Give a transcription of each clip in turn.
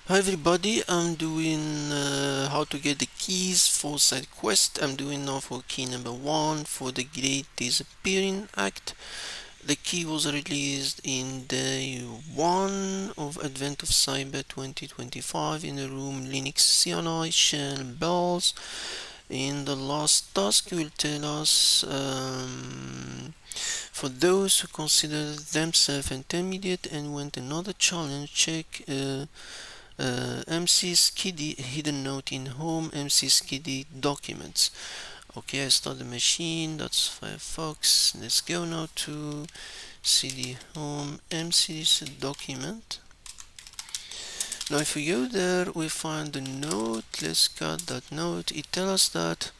Hi everybody, I'm doing how to get the keys for side quest. I'm doing now for key number 1 for the Great Disappearing Act. The key was released in day 1 of Advent of Cyber 2025 in the room Linux CNI Shell Bells. In the last task will tell us for those who consider themselves intermediate and want another challenge, check MC Skiddy hidden note in home MC Skiddy documents. Okay, I start the machine. That's Firefox. Let's go now to cd home MC document. Now if we go there, we find the note. Let's cut that note. It tells us that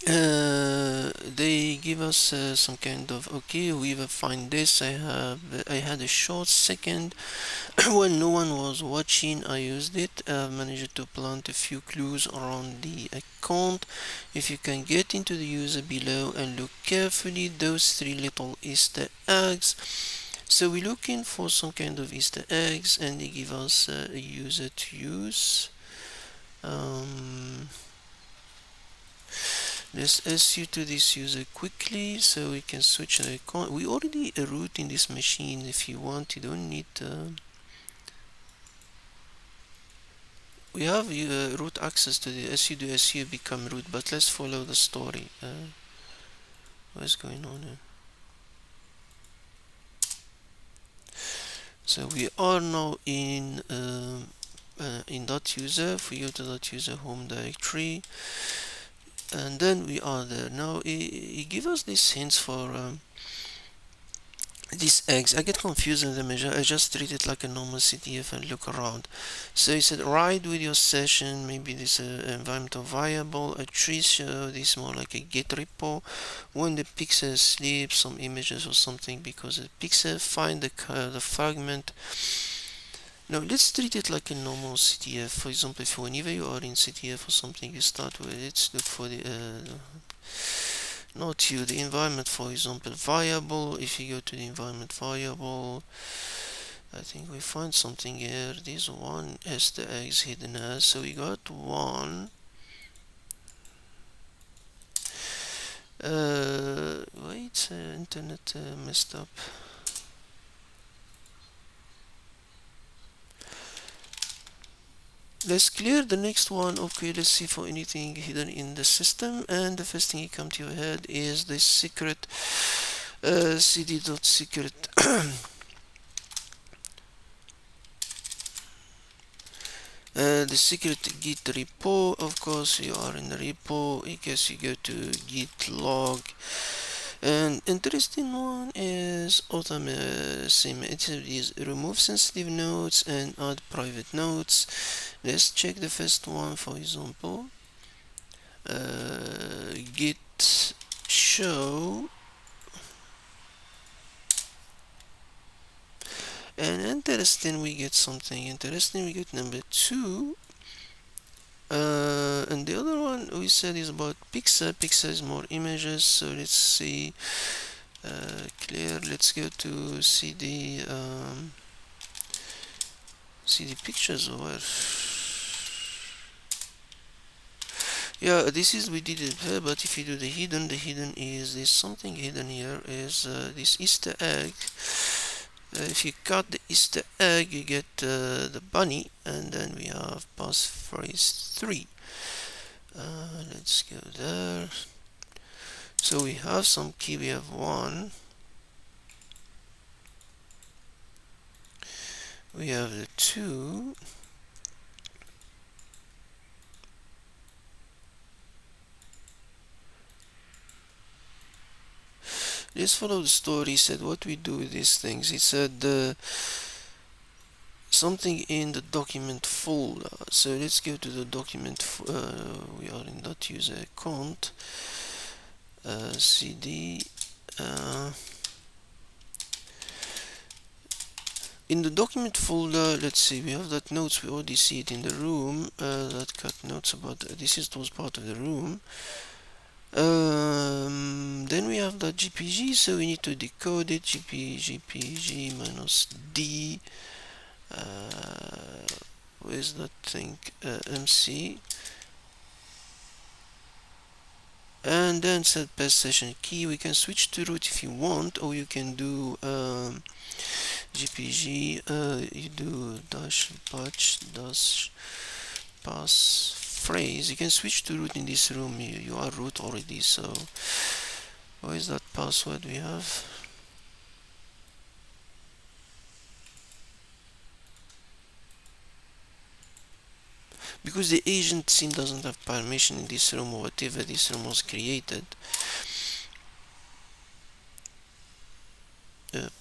they give us some kind of okay, we will find this. I had a short second when no one was watching. I used it. Managed to plant a few clues around the account. If you can get into the user below and look carefully, those three little Easter eggs. So we're looking for some kind of Easter eggs, and they give us a user to use. Let's SU to this user quickly so we can switch the account. We already root in this machine. If you want, you don't need we have root access to the SU to SU become root, but let's follow the story. What's going on here? So we are now in .user. If we go to .user home directory, and then we are there. Now it gives us these hints for these eggs. I get confused in the measure. I just treat it like a normal CTF and look around. So he said ride with your session. Maybe this environmental variable. A tree show. This more like a get repo. When the pixel sleeps, some images or something, because the pixel find the fragment. Now let's treat it like a normal CTF. For example, if whenever you are in CTF or something, you start with it. Look for the not you, the environment, for example, variable. If you go to the environment variable, I think we find something here. This one has the eggs hidden as, so we got one. Wait, internet messed up. Let's clear the next one. Okay, let's see for anything hidden in the system, and the first thing that comes to your head is the secret cd.secret the secret git repo. Of course, you are in the repo. I guess you go to git log. And interesting one is it is remove sensitive nodes and add private nodes. Let's check the first one, for example. Git show, and interesting, we get something interesting. We get number 2. And the other one we said is about pixel. Pixel is more images, so let's see. Clear. Let's go to cd cd pictures, or yeah, this is we did it here, but if you do the hidden is there's something hidden here is this Easter egg. If you cut the Easter egg, you get the bunny, and then we have passphrase 3. Let's go there. So we have some key. We have 1. We have the 2. Let's follow the story. He said what we do with these things. He said something in the document folder. So let's go to the document. We are in .user account. cd. In the document folder, let's see, we have that notes. We already see it in the room. That cut notes about this was part of the room. Then we have the GPG, so we need to decode it. GPG minus D. is that thing? MC, and then set pass session key. We can switch to root if you want, or you can do GPG. You do dash patch dash pass phrase. You can switch to root in this room. You are root already. So what is that password we have? Because the agent scene doesn't have permission in this room or whatever this room was created.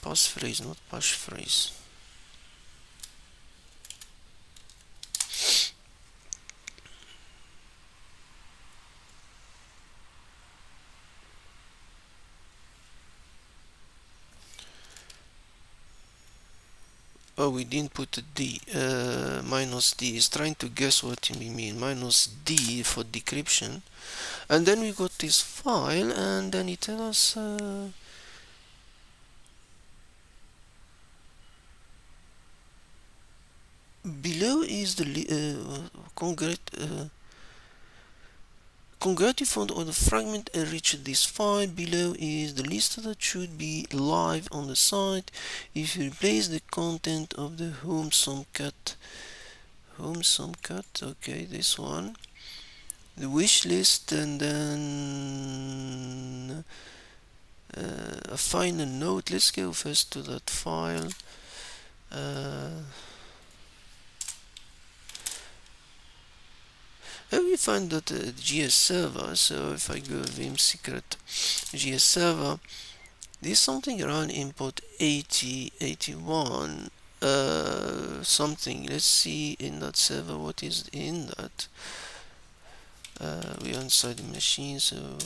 Passphrase, not passphrase. Oh, we didn't put a D. Minus D is trying to guess what we mean. Minus D for decryption. And then we got this file, and then it tells us below is the congrats, you found all the fragment enriched this file. Below is the list that should be live on the site. If you replace the content of the home some cut, okay, this one, the wish list, and then a final note. Let's go first to that file. And we find that GS server. So if I go vim secret GS server, there's something around import 80 81 something. Let's see in that server what is in that. We are inside the machine, so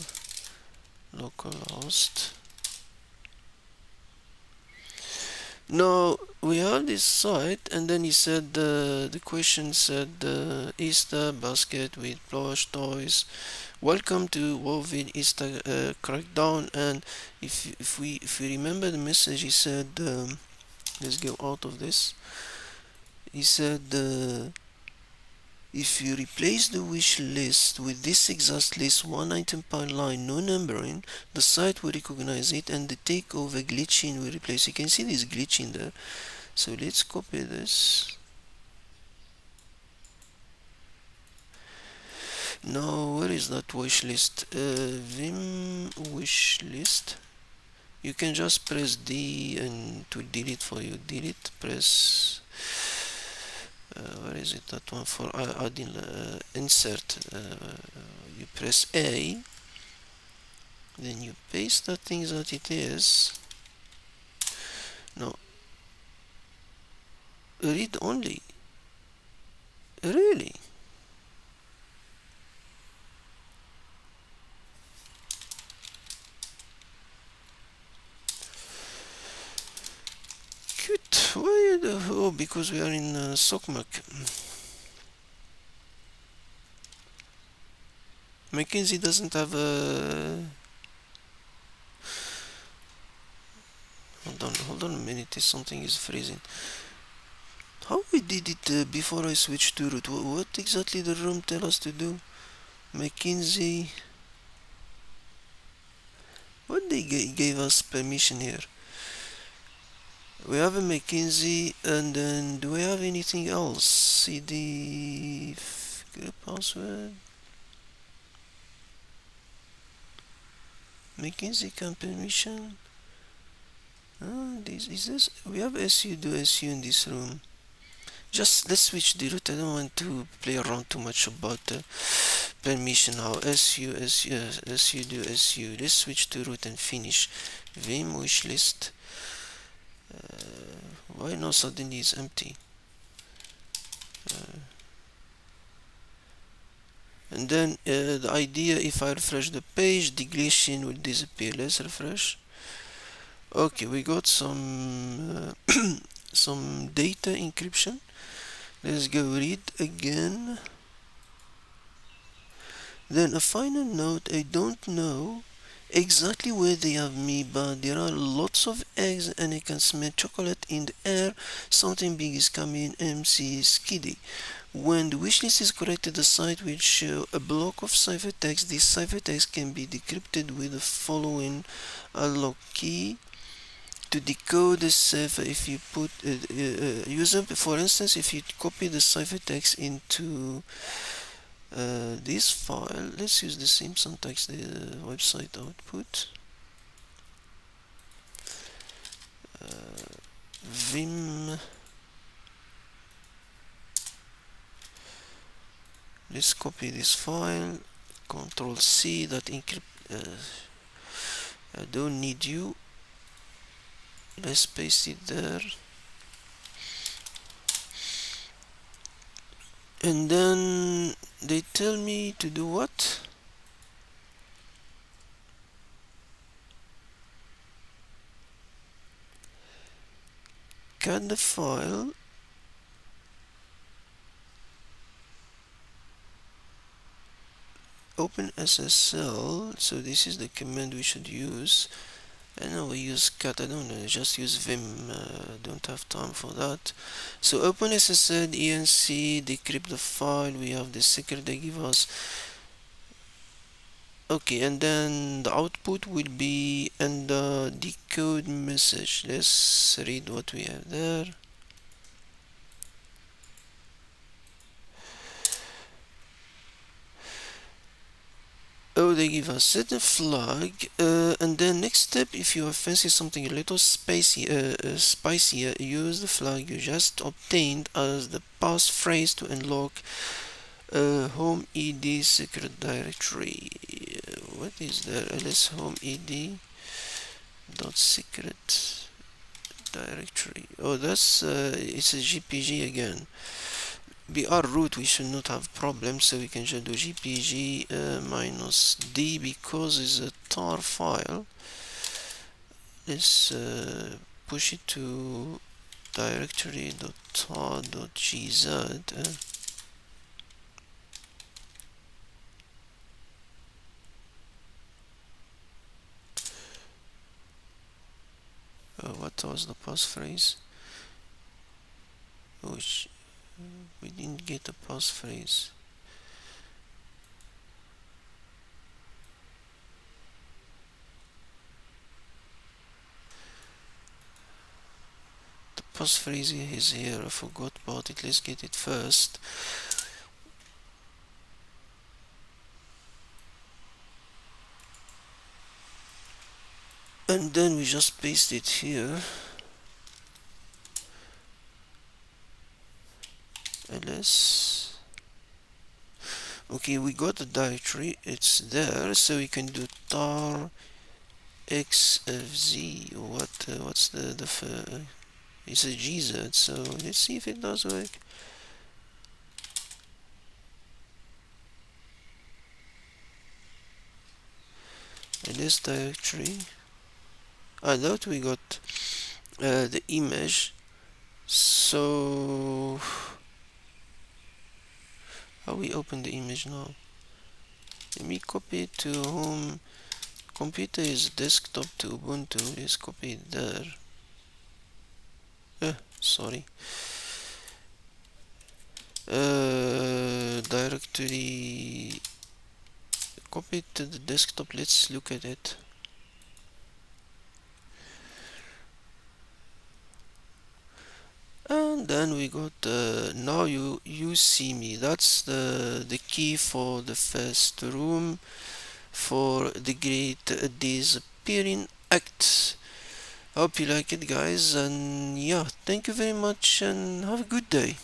localhost. Now we have this site, and then he said the question said Easter basket with plush toys. Welcome to Woven Easter Crackdown. And if we remember the message, he said let's go out of this. He said if you replace the wish list with this exact list, one item per line, no numbering, the site will recognize it and the takeover glitching will replace. You can see this glitching there. So let's copy this. Now where is that wish list? Vim wish list. You can just press D and to delete for you. Delete, press where is it, that one for adding insert, you press A, then you paste the things that it is. Now read only, really? Cute. Why the oh, because we are in SOCMAC. McKinsey doesn't have a hold on a minute, something is freezing. How we did it before I switched to root? What exactly the room tell us to do? McKinsey, what they gave us permission here? We have a McKinsey, and then do we have anything else? CD password. McKinsey can permission. This is this. We have SU do SU in this room. Just let's switch the root. I don't want to play around too much about the permission now. SU do SU. Let's switch to root and finish. Vim wish list. Why now suddenly it's empty? And then the idea, if I refresh the page, the glitching will disappear. Let's refresh. Okay, we got some some data encryption. Let's go read again. Then a final note, I don't know exactly where they have me, but there are lots of eggs and I can smell chocolate in the air. Something big is coming. MC Skiddy. When the wishlist is corrected, the site will show a block of ciphertext. This ciphertext can be decrypted with the following lock key to decode the cipher. If you put user, for instance, if you copy the ciphertext into this file, let's use the same syntax, the website output. Vim. Let's copy this file. Control C. That encrypt. I don't need you. Let's paste it there. And then they tell me to do what? Cut the file. Open SSL. So this is the command we should use. I know we use cat, I don't know, just use vim, don't have time for that. So open SSL, enc, decrypt the file, we have the secret they give us. Okay, and then the output will be and the decode message. Let's read what we have there. Oh, they give us set a flag, and then next step, if you are fancy something a little spicier, use the flag you just obtained as the passphrase to unlock home ed secret directory. What is there? ls home ed dot secret directory. Oh, that's it's a GPG again. Br root, we should not have problems, so we can just do gpg minus d because it's a tar file. Let's push it to directory.tar.gz. What was the passphrase? Which we didn't get a passphrase. The passphrase is here. I forgot about it. Let's get it first. And then we just paste it here. ls. Okay, we got the directory, it's there, so we can do tar xfz. What's the it's a gz, so let's see if it does work. ls directory. I thought we got the image, so how we open the image now? Let me copy it to home. Computer is desktop to Ubuntu. Let's copy it there. Sorry. Directory. Copy it to the desktop. Let's look at it. And then we got now you see me. That's the key for the first room for the great disappearing act. Hope you like it, guys, and yeah, thank you very much and have a good day.